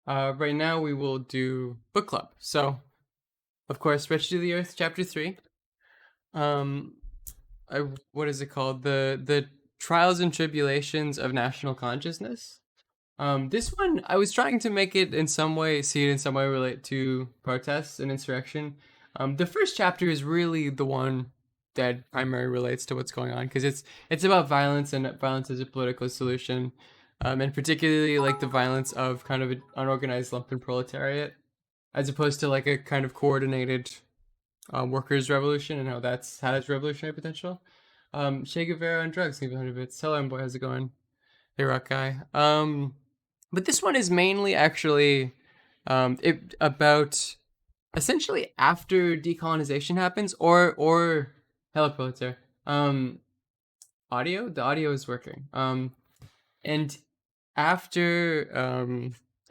Right now we will do book club. So, of course, Wretched of the Earth, Chapter 3. Um, what is it called? The Trials and Tribulations of National Consciousness. This one, I was trying to make it in some way, see it in some way relate to protests and insurrection. The first chapter is really the one that primarily relates to what's going on because it's about violence and violence as a political solution, and particularly like the violence of kind of an unorganized lumpen proletariat, as opposed to like a kind of coordinated workers' revolution and how that's had its revolutionary potential. Che Guevara and drugs, maybe 100 bits. Hello, boy, how's it going? Hey, rock guy. But this one is mainly actually about essentially after decolonization happens, or hello, Pulitzer. Audio. The audio is working. And after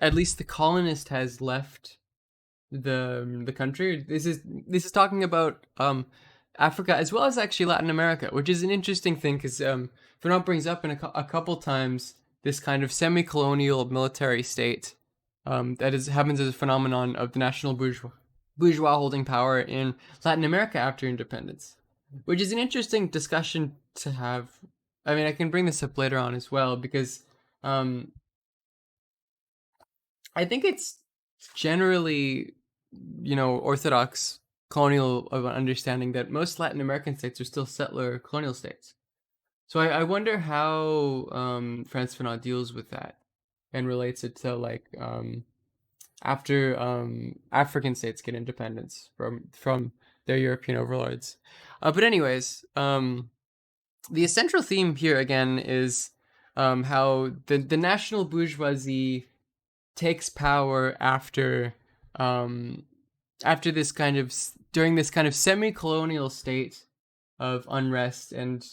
at least the colonist has left the country. This is talking about Africa as well as actually Latin America, which is an interesting thing because Fernand brings up in a couple times this kind of semi-colonial military state that happens as a phenomenon of the national bourgeois holding power in Latin America after independence, which is an interesting discussion to have. I mean, I can bring this up later on as well because um, I think it's generally, orthodox colonial of understanding that most Latin American states are still settler colonial states. So I wonder how Frantz Fanon deals with that and relates it to like after African states get independence from their European overlords. But anyways, the central theme here again is how the national bourgeoisie takes power um, after this kind of during this kind of semi-colonial state of unrest and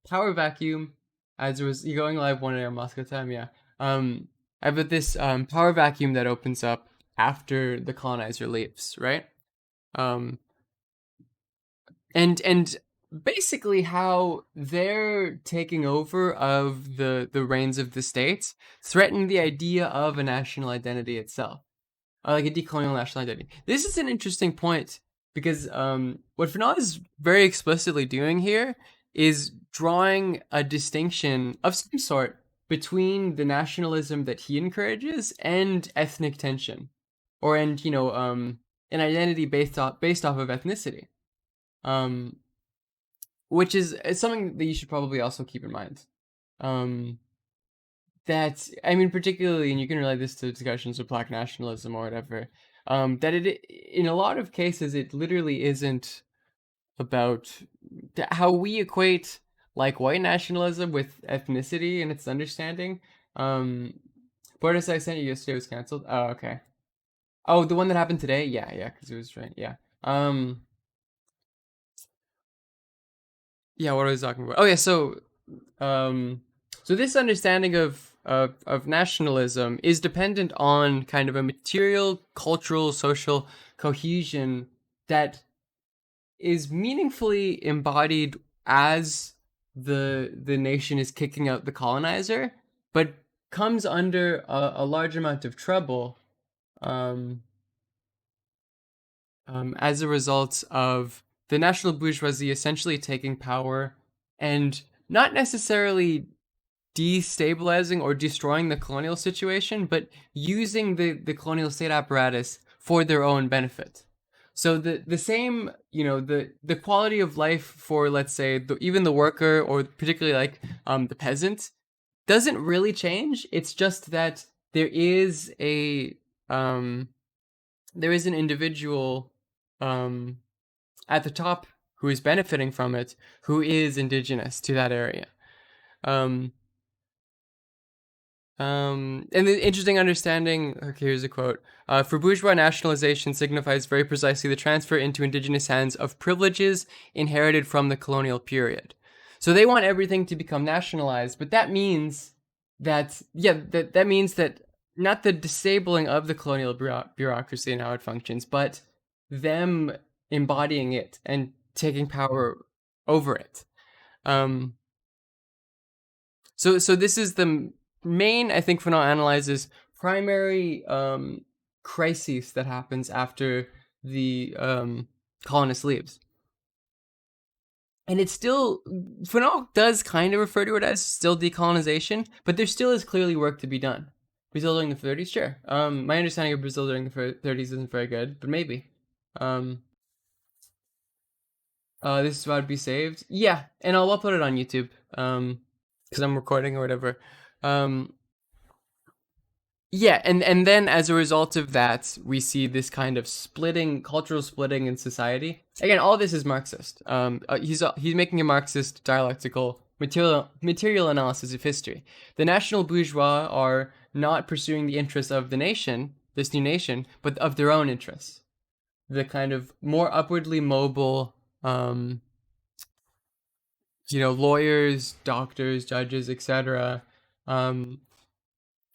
power vacuum. As it was you going live 1 a.m. Moscow time, yeah. I've got this power vacuum that opens up after the colonizer leaves, right? Um, and basically how their taking over of the reins of the states threaten the idea of a national identity itself, like a decolonial national identity. This is an interesting point because what Fanon is very explicitly doing here is drawing a distinction of some sort between the nationalism that he encourages and ethnic tension, or an identity based off of ethnicity. Um, which is it's something that you should probably also keep in mind. Um, that I mean, particularly, and you can relate this to discussions of Black nationalism or whatever. That it in a lot of cases it literally isn't about how we equate like white nationalism with ethnicity and its understanding. Um, Boris, I sent you yesterday was canceled. Oh, okay. Oh, the one that happened today. Yeah, yeah, because it was right. Yeah. Um, yeah. What was I talking about? Oh, yeah. Um, so this understanding of nationalism is dependent on kind of a material, cultural, social cohesion that is meaningfully embodied as the nation is kicking out the colonizer, but comes under a large amount of trouble um, as a result of the national bourgeoisie essentially taking power and not necessarily destabilizing or destroying the colonial situation, but using the colonial state apparatus for their own benefit. So the same, the quality of life for, let's say, even the worker or particularly like the peasant doesn't really change. It's just that there is a there is an individual at the top who is benefiting from it, who is indigenous to that area. Um, and the interesting understanding. Okay, here's a quote. For bourgeois, nationalization signifies very precisely the transfer into indigenous hands of privileges inherited from the colonial period. So they want everything to become nationalized, but that means that means that not the disabling of the colonial bureaucracy and how it functions, but them embodying it and taking power over it. Um, so this is the main, I think, Fanon analyzes primary crisis that happens after the colonist leaves. And it's still, Fanon does kind of refer to it as still decolonization, but there still is clearly work to be done. Brazil during the 30s, sure. My understanding of Brazil during the 30s isn't very good, but maybe. Um, this is about to be saved. Yeah, and I'll upload it on YouTube. Because I'm recording or whatever. Um, Yeah, and then as a result of that, we see this kind of splitting, cultural splitting in society. Again, all this is Marxist. He's making a Marxist dialectical material analysis of history. The national bourgeois are not pursuing the interests of the nation, this new nation, but of their own interests. The kind of more upwardly mobile, lawyers, doctors, judges, etc.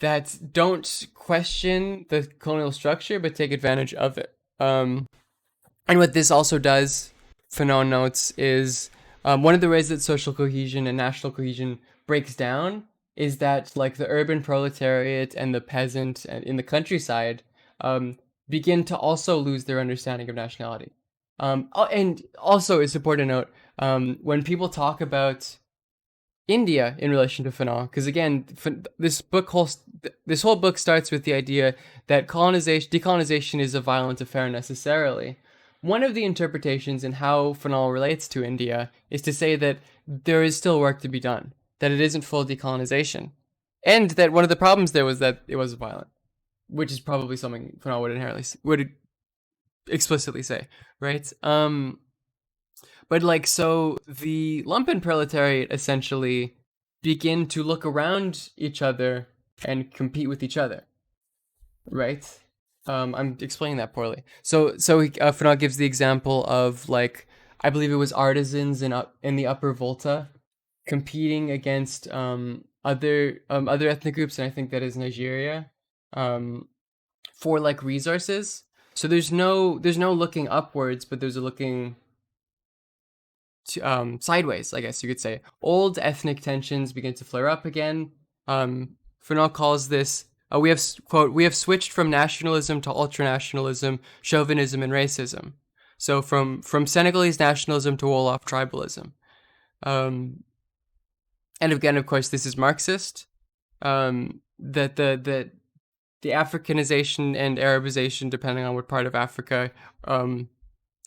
That don't question the colonial structure but take advantage of it. And what this also does, Fanon notes, is one of the ways that social cohesion and national cohesion breaks down is that like the urban proletariat and the peasant in the countryside begin to also lose their understanding of nationality. And also, it's important to note when people talk about India in relation to Fanon, because again, this whole book starts with the idea that decolonization is a violent affair necessarily. One of the interpretations in how Fanon relates to India is to say that there is still work to be done, that it isn't full decolonization, and that one of the problems there was that it was violent, which is probably something Fanon would explicitly say, right? But like, so the lumpen proletariat essentially begin to look around each other and compete with each other, right? I'm explaining that poorly. So Fanon gives the example of like, I believe it was artisans in the Upper Volta competing against other ethnic groups, and I think that is Nigeria, for like resources. So there's no looking upwards, but there's a looking sideways, I guess you could say. Old ethnic tensions begin to flare up again. Fanon calls this, we have switched from nationalism to ultranationalism, chauvinism, and racism. So from Senegalese nationalism to Wolof tribalism. And again, of course, this is Marxist. That the Africanization and Arabization, depending on what part of Africa,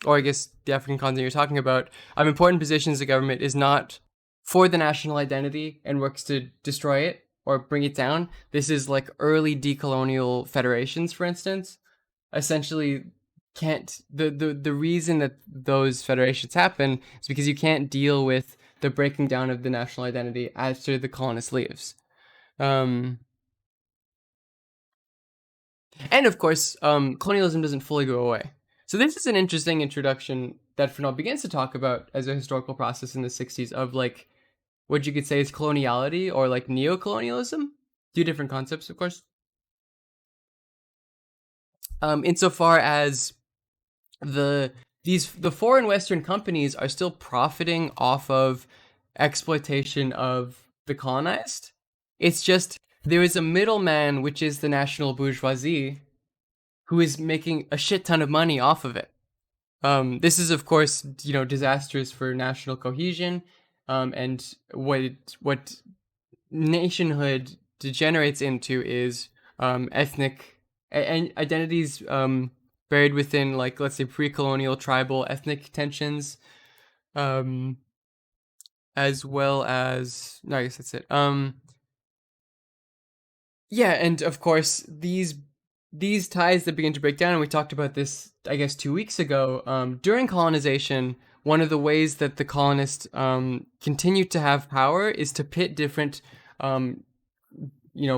or I guess the African continent you're talking about, important positions the government is not for the national identity and works to destroy it or bring it down. This is like early decolonial federations, for instance. Essentially, can't the reason that those federations happen is because you can't deal with the breaking down of the national identity after the colonist leaves. And of course, colonialism doesn't fully go away. So this is an interesting introduction that Fanon begins to talk about as a historical process in the 60s of like what you could say is coloniality or like neo-colonialism. Two different concepts, of course. Insofar as the foreign Western companies are still profiting off of exploitation of the colonized. It's just there is a middleman, which is the national bourgeoisie, who is making a shit ton of money off of it. This is, of course, disastrous for national cohesion, and what nationhood degenerates into is ethnic identities buried within, like, let's say, pre-colonial tribal ethnic tensions, as well as no, I guess that's it. Yeah, and of course these ties that begin to break down, and we talked about this, I guess, 2 weeks ago. During colonization, one of the ways that the colonists continue to have power is to pit different,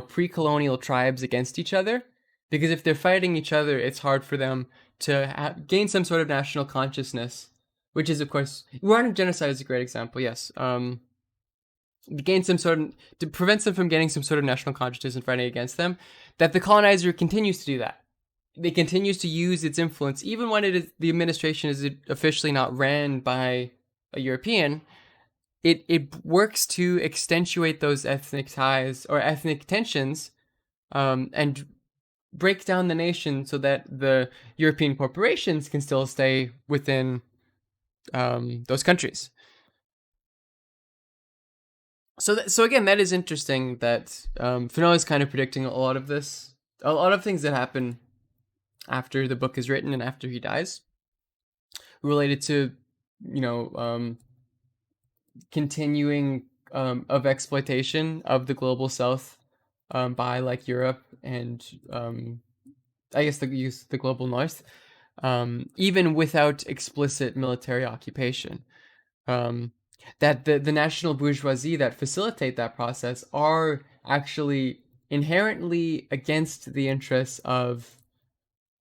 pre-colonial tribes against each other. Because if they're fighting each other, it's hard for them to gain some sort of national consciousness, which is, of course, Rwandan genocide is a great example. Yes, to prevent them from getting some sort of national consciousness and fighting against them, that the colonizer continues to do that. It continues to use its influence, even when the administration is officially not ran by a European. It works to accentuate those ethnic ties or ethnic tensions and break down the nation so that the European corporations can still stay within those countries. So again, that is interesting that Fanon is kind of predicting a lot of this, a lot of things that happen after the book is written and after he dies, related to, you know, continuing of exploitation of the global south by like Europe and I guess the global north, even without explicit military occupation. Um, that the national bourgeoisie that facilitate that process are actually inherently against the interests of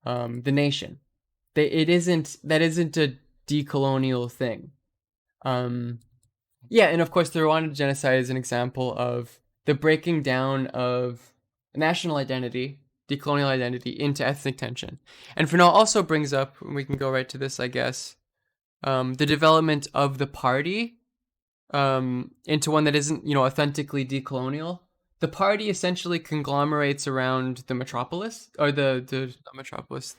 the nation. That isn't a decolonial thing. Um, yeah, and of course, the Rwandan genocide is an example of the breaking down of national identity, decolonial identity, into ethnic tension. And Fanon also brings up, and we can go right to this, I guess, the development of the party into one that isn't, authentically decolonial. The party essentially conglomerates around the metropolis, or the not metropolis,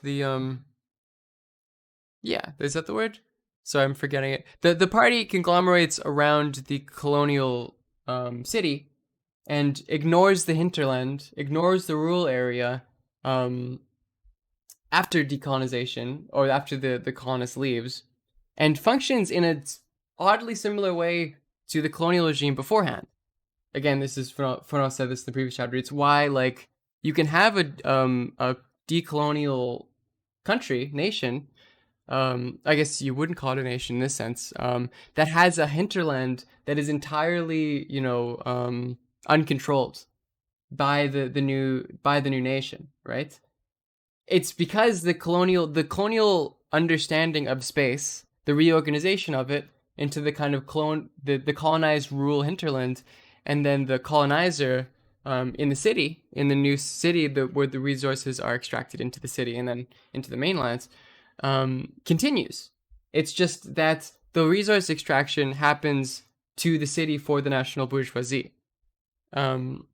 yeah, is that the word? Sorry, I'm forgetting it. The party conglomerates around the colonial city and ignores the hinterland, ignores the rural area um, after decolonization or after the colonist leaves, and functions in a oddly similar way to the colonial regime beforehand. Again, this is Fernand said this in the previous chapter. It's why like you can have a decolonial country nation, I guess you wouldn't call it a nation in this sense, that has a hinterland that is entirely, uncontrolled by the new nation, right? It's because the colonial understanding of space, the reorganization of it into the kind of the colonized rural hinterland, and then the colonizer in the city, in the new city, where the resources are extracted into the city and then into the mainlands, continues. It's just that the resource extraction happens to the city for the national bourgeoisie. Um,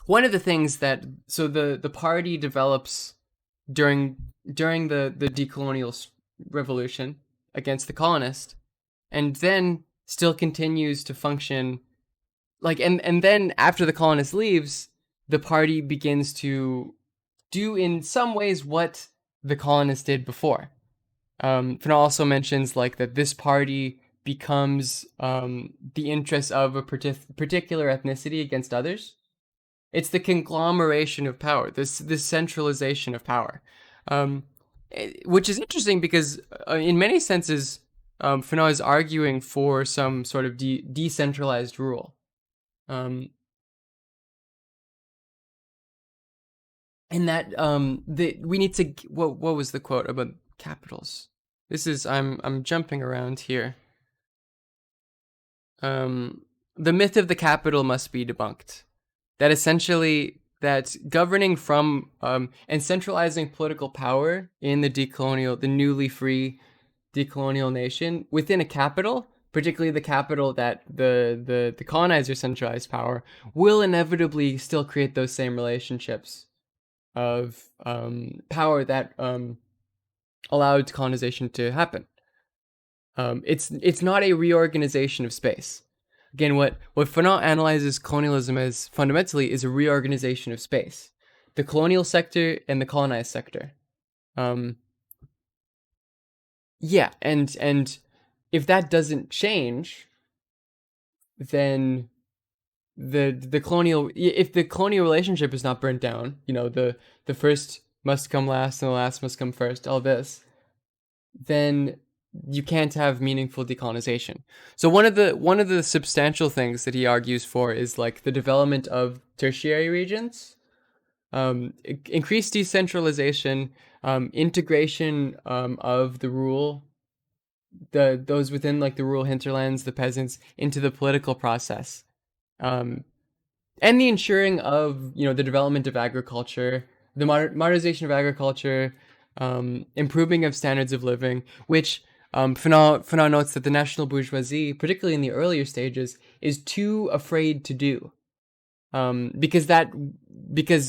One of the things that the party develops during the decolonial revolution against the colonists, and then still continues to function like and then after the colonist leaves, the party begins to do in some ways what the colonists did before. Fana also mentions like that this party becomes the interest of a particular ethnicity against others. It's the conglomeration of power, this centralization of power, which is interesting because in many senses, Fanon is arguing for some sort of decentralized rule. Um, and that we need to what was the quote about capitals? This is I'm jumping around here. The myth of the capital must be debunked. That essentially that governing from and centralizing political power in the newly free decolonial nation within a capital, particularly the capital that the colonizer centralized power, will inevitably still create those same relationships of power that allowed colonization to happen. It's not a reorganization of space. Again, what Fanon analyzes colonialism as fundamentally is a reorganization of space, the colonial sector and the colonized sector. Yeah, and if that doesn't change, then the colonial if the colonial relationship is not burnt down, the first must come last and the last must come first, all this, then you can't have meaningful decolonization. So one of the substantial things that he argues for is like the development of tertiary regions, increased decentralization, integration of the rural, those within like the rural hinterlands, the peasants, into the political process, and the ensuring of the development of agriculture, the modernization of agriculture, improving of standards of living, which Fanon notes that the national bourgeoisie, particularly in the earlier stages, is too afraid to do. Because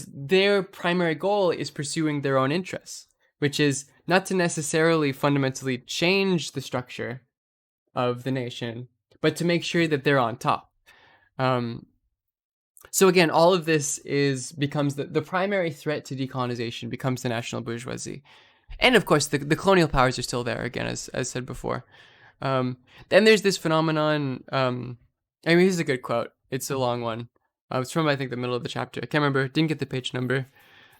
their primary goal is pursuing their own interests, which is not to necessarily fundamentally change the structure of the nation, but to make sure that they're on top. Um, so again, all of this becomes the primary threat to decolonization becomes the national bourgeoisie, and of course the colonial powers are still there again, as said before. Then there's this phenomenon. I mean, here's a good quote. It's a long one. It's from, I think, the middle of the chapter. I can't remember. Didn't get the page number.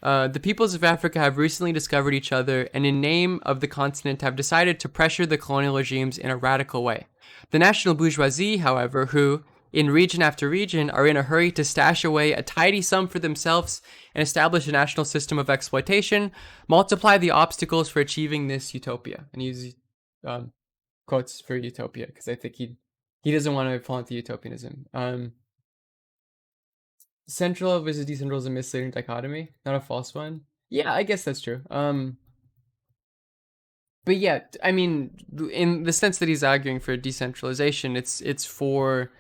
The peoples of Africa have recently discovered each other and in name of the continent have decided to pressure the colonial regimes in a radical way. The national bourgeoisie, however, who, in region after region, are in a hurry to stash away a tidy sum for themselves and establish a national system of exploitation, multiply the obstacles for achieving this utopia. And he uses quotes for utopia because I think he doesn't want to fall into utopianism. Central versus decentral is a misleading dichotomy, not a false one. Yeah, I guess that's true. But yeah, I mean, in the sense that he's arguing for decentralization, it's for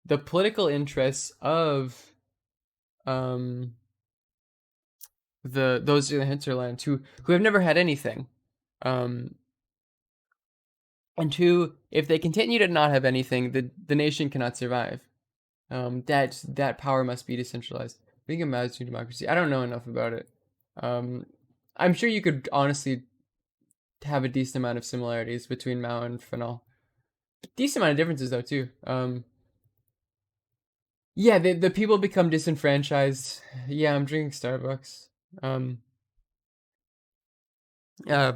the political interests of those in the hinterland who have never had anything, and who, if they continue to not have anything, the nation cannot survive. That power must be decentralized. Being a master democracy, I don't know enough about it. I'm sure you could honestly have a decent amount of similarities between Mao and Fanon. Decent amount of differences though too. Yeah, the people become disenfranchised. Yeah, I'm drinking Starbucks. Yeah.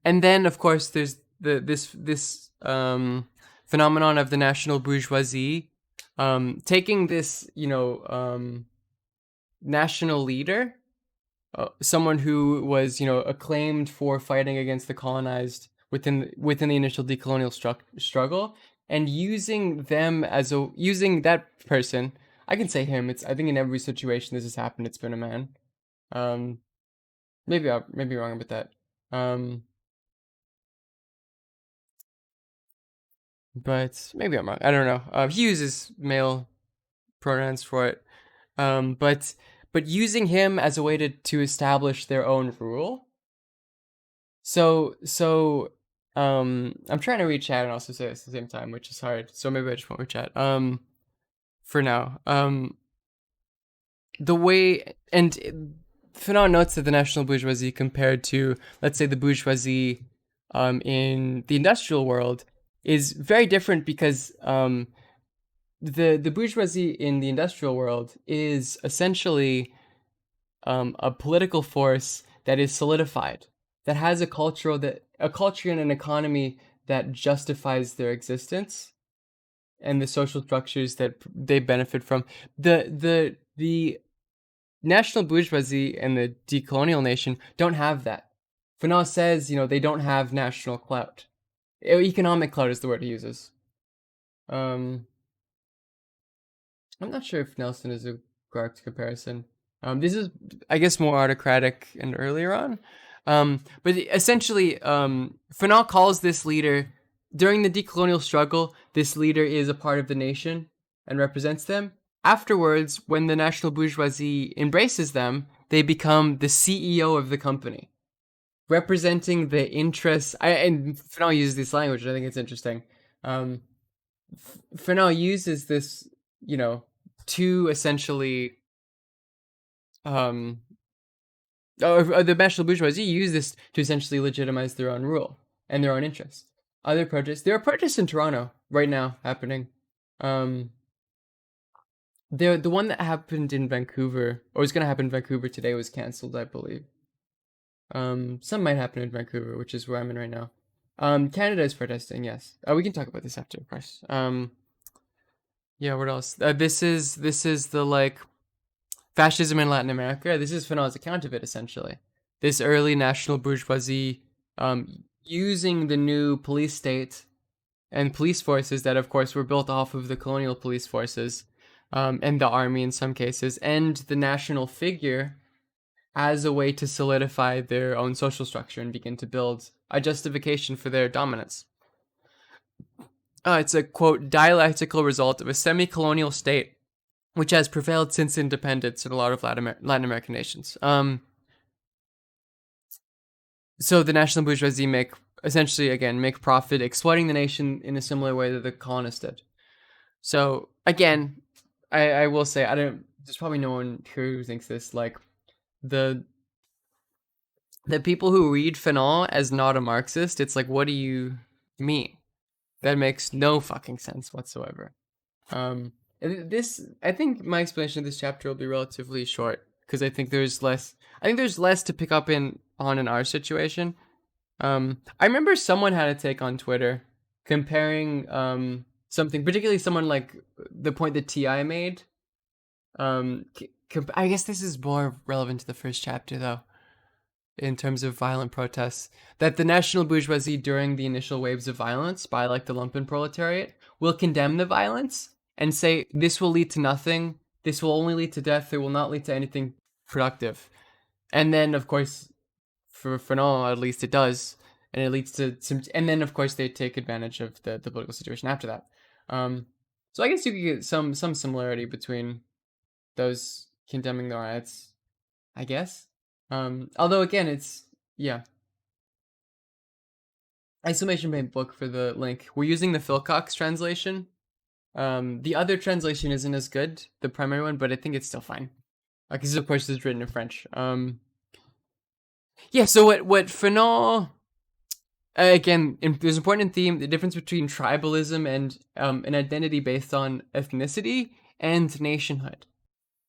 And then of course there's this phenomenon of the national bourgeoisie taking this, national leader, someone who was, acclaimed for fighting against the colonized within the initial decolonial struggle, and using that person. I can say him. I think in every situation this has happened, it's been a man. Maybe I maybe wrong about that. But maybe I'm wrong. I don't know. He uses male pronouns for it. But using him as a way to establish their own rule. So I'm trying to read chat and also say this at the same time, which is hard. So maybe I just won't read chat. For now. The way, and Fanon notes that the national bourgeoisie compared to, let's say, the bourgeoisie in the industrial world is very different because the bourgeoisie in the industrial world is essentially a political force that is solidified, that has a culture and an economy that justifies their existence and the social structures that they benefit from. The national bourgeoisie and the decolonial nation don't have that. Fanon says, they don't have national clout. Economic clout is the word he uses. I'm not sure if Nelson is a correct comparison. This is, I guess, more autocratic and earlier on. But essentially, Fanon calls this leader, during the decolonial struggle, this leader is a part of the nation and represents them. Afterwards, when the national bourgeoisie embraces them, they become the CEO of the company, representing the interests. And Fanon uses this language, I think it's interesting. Fanon uses this, to essentially, the national bourgeoisie use this to essentially legitimize their own rule and their own interests. There are protests in Toronto right now happening. The one that happened in Vancouver, or was going to happen in Vancouver today, was canceled, I believe. Some might happen in Vancouver, which is where I'm in right now. Canada is protesting, yes. We can talk about this after, of course. Yeah, what else? This is the fascism in Latin America. This is Fanon's account of it, essentially. This early national bourgeoisie using the new police state and police forces that, of course, were built off of the colonial police forces, and the army in some cases, and the national figure as a way to solidify their own social structure and begin to build a justification for their dominance. It's a, quote, dialectical result of a semi-colonial state which has prevailed since independence in a lot of Latin American nations. So the national bourgeoisie make essentially, again, make profit exploiting the nation in a similar way that the colonists did. So again, I will say, I don't. There's probably no one here who thinks this. Like the the people who read Fanon as not a Marxist, it's like, what do you mean? That makes no fucking sense whatsoever. Um, this, I think my explanation of this chapter will be relatively short because I think there's less. I think there's less to pick up in our situation. I remember someone had a take on Twitter comparing something, particularly someone like the point that Ti made. I guess this is more relevant to the first chapter though, in terms of violent protests, that the national bourgeoisie during the initial waves of violence by like the lumpen proletariat will condemn the violence and say this will lead to nothing, this will only lead to death, it will not lead to anything productive. And then of course for now at least it does, and it leads to some, and then of course they take advantage of the political situation after that. So I guess you could get some similarity between those condemning the riots, I guess. Although again, it's, yeah. Exclamation point book for the link. We're using the Phil Cox translation. The other translation isn't as good, the primary one, but I think it's still fine. Because of course it's written in French. Yeah. So what Fanon, again, there's an important theme: the difference between tribalism and an identity based on ethnicity and nationhood.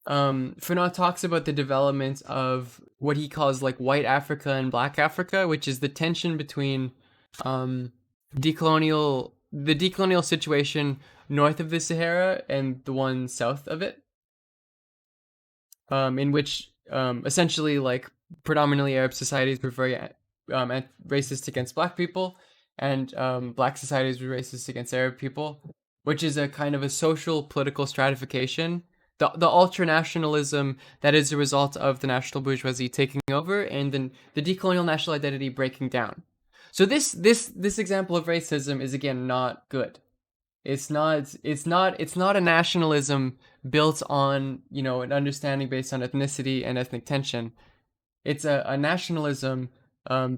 Fanon talks about the development of what he calls like white Africa and black Africa, which is the tension between the decolonial situation north of the Sahara and the one south of it, in which essentially like predominantly Arab societies were very racist against black people, and black societies were racist against Arab people, which is a kind of a social political stratification. The ultranationalism that is a result of the national bourgeoisie taking over and then the decolonial national identity breaking down. So this example of racism is again not good. It's not a nationalism built on, an understanding based on ethnicity and ethnic tension. It's a nationalism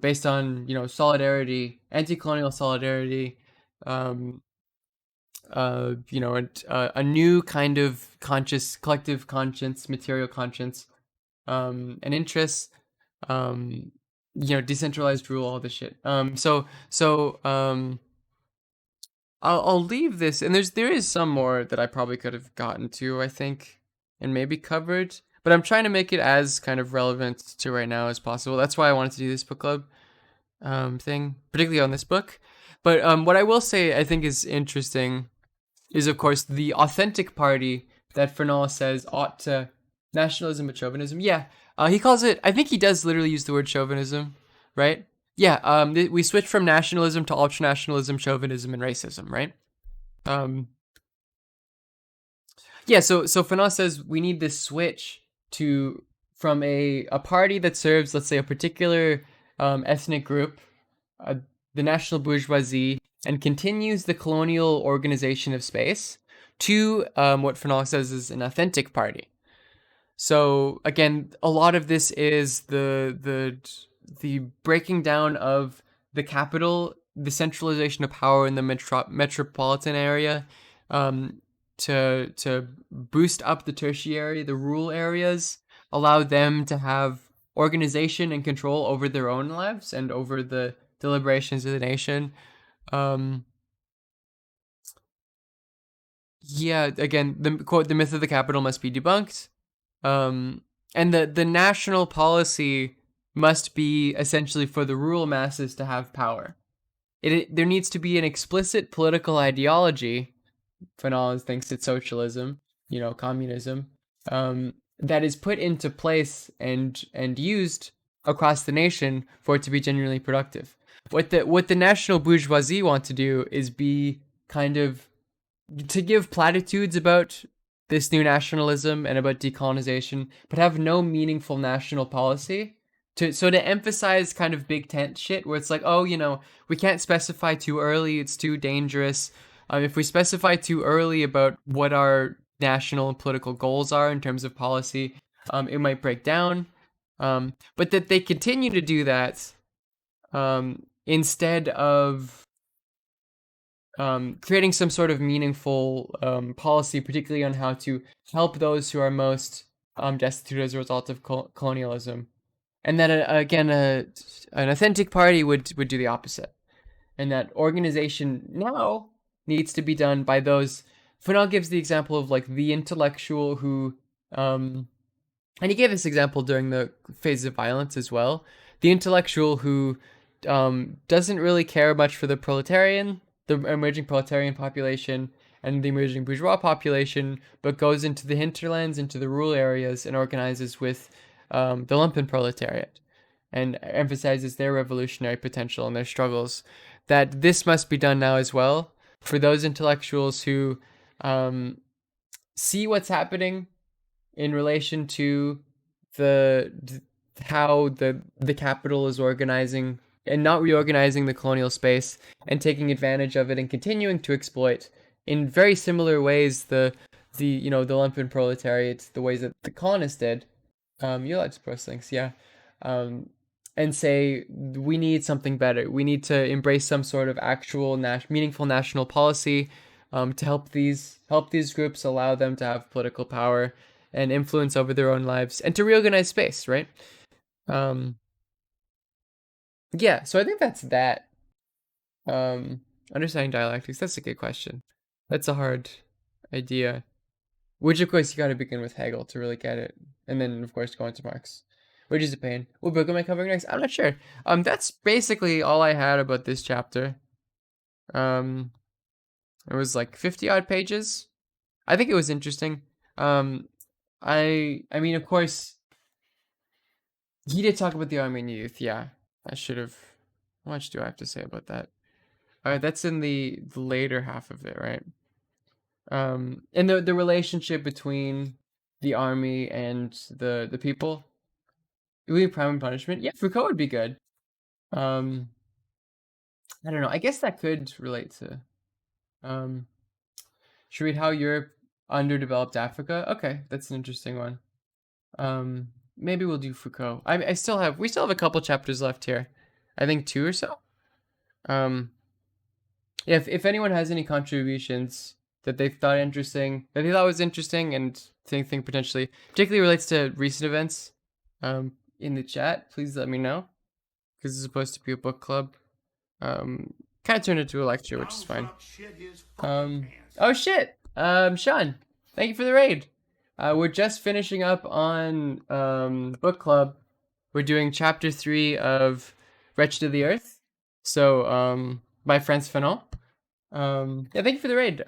based on, solidarity, anti-colonial solidarity, um, a new kind of collective conscience, material conscience, and interests, decentralized rule, all this shit. I'll leave this, and there is some more that I probably could have gotten to, I think, and maybe covered, but I'm trying to make it as kind of relevant to right now as possible. That's why I wanted to do this book club thing, particularly on this book. But what I will say I think is interesting is, of course, the authentic party that Fanon says ought to nationalism and chauvinism. Yeah, he calls it. I think he does literally use the word chauvinism, right? Yeah. We switch from nationalism to ultranationalism, chauvinism, and racism, right? Yeah. So Fanon says we need this switch to from a party that serves, let's say, a particular ethnic group, the national bourgeoisie, and continues the colonial organization of space, to what Fanon says is an authentic party. So again, a lot of this is the breaking down of the capital, the centralization of power in the metropolitan area, to boost up the tertiary, the rural areas, allow them to have organization and control over their own lives and over the deliberations of the nation. Yeah, again, the quote, the myth of the capital must be debunked. And the national policy must be essentially for the rural masses to have power. There needs to be an explicit political ideology. Fanon thinks it's socialism, communism, that is put into place and used across the nation for it to be genuinely productive. What the national bourgeoisie want to do is be kind of to give platitudes about this new nationalism and about decolonization, but have no meaningful national policy. To emphasize kind of big tent shit where it's like, oh, we can't specify too early, it's too dangerous. If we specify too early about what our national and political goals are in terms of policy, it might break down. But that they continue to do that instead of creating some sort of meaningful policy, particularly on how to help those who are most destitute as a result of colonialism. And that again, an authentic party would do the opposite, and that organization now needs to be done by those. Fanon gives the example of like the intellectual who, and he gave this example during the phase of violence as well. The intellectual who doesn't really care much for the emerging proletarian population, and the emerging bourgeois population, but goes into the hinterlands, into the rural areas, and organizes with the lumpen proletariat, and emphasizes their revolutionary potential and their struggles. That this must be done now as well for those intellectuals who see what's happening in relation to the how the capital is organizing and not reorganizing the colonial space and taking advantage of it and continuing to exploit in very similar ways the lumpen proletariat, the ways that the colonists did. You're allowed to post links, yeah. Um, and say we need something better. We need to embrace some sort of actual meaningful national policy to help these groups, allow them to have political power and influence over their own lives and to reorganize space, right? Um, yeah, so I think that's that. Um, Understanding dialectics, that's a good question. That's a hard idea. Which, of course, you got to begin with Hegel to really get it, and then, of course, go into Marx, which is a pain. What book am I covering next? I'm not sure. That's basically all I had about this chapter. Um, it was like 50 odd pages. I think it was interesting. I mean, of course, he did talk about the Armenian youth. Yeah, I should have. How much do I have to say about that? All right, that's in the later half of it, right? And the relationship between the army and the people. It would be crime and punishment. Yeah, Foucault would be good. Um, I don't know. I guess that could relate to. Um, should we read How Europe Underdeveloped Africa? Okay, that's an interesting one. Maybe we'll do Foucault. We still have a couple chapters left here. I think two or so. Yeah, if anyone has any contributions that they thought interesting, that they thought was interesting, and think potentially particularly relates to recent events, in the chat, please let me know. Because it's supposed to be a book club. Kind of turned into a lecture, which is fine. Oh shit. Sean, thank you for the raid. We're just finishing up on book club. We're doing chapter 3 of Wretched of the Earth. So by Frantz Fanon. Yeah, thank you for the raid.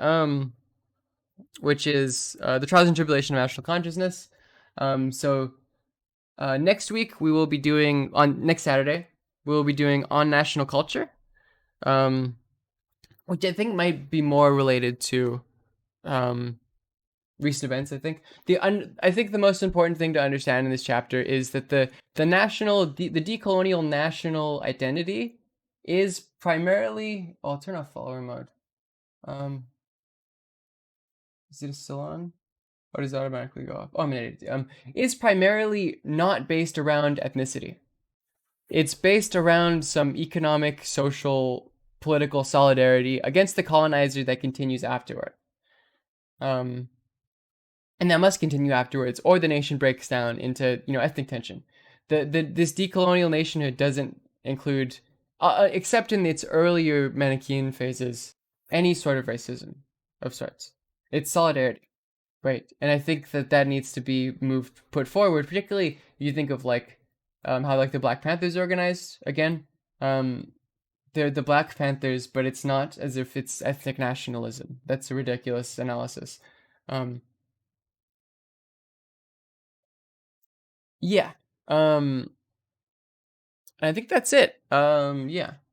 Which is the trials and tribulation of national consciousness. So next week we will be doing next Saturday we will be doing on national culture, which I think might be more related to recent events. I think I think the most important thing to understand in this chapter is that the decolonial national identity is primarily. Oh, I'll turn off follower mode. Is it still on? Or does it automatically go off? Oh, I'm an idiot. Is primarily not based around ethnicity. It's based around some economic, social, political solidarity against the colonizer that continues afterward. And that must continue afterwards, or the nation breaks down into ethnic tension. This decolonial nationhood doesn't include, except in its earlier Manichaean phases, any sort of racism of sorts. It's solidarity. Right, and I think that needs to be put forward. Particularly, you think of like how like the Black Panthers organized again. They're the Black Panthers, but it's not as if it's ethnic nationalism. That's a ridiculous analysis. Yeah. I think that's it. Yeah.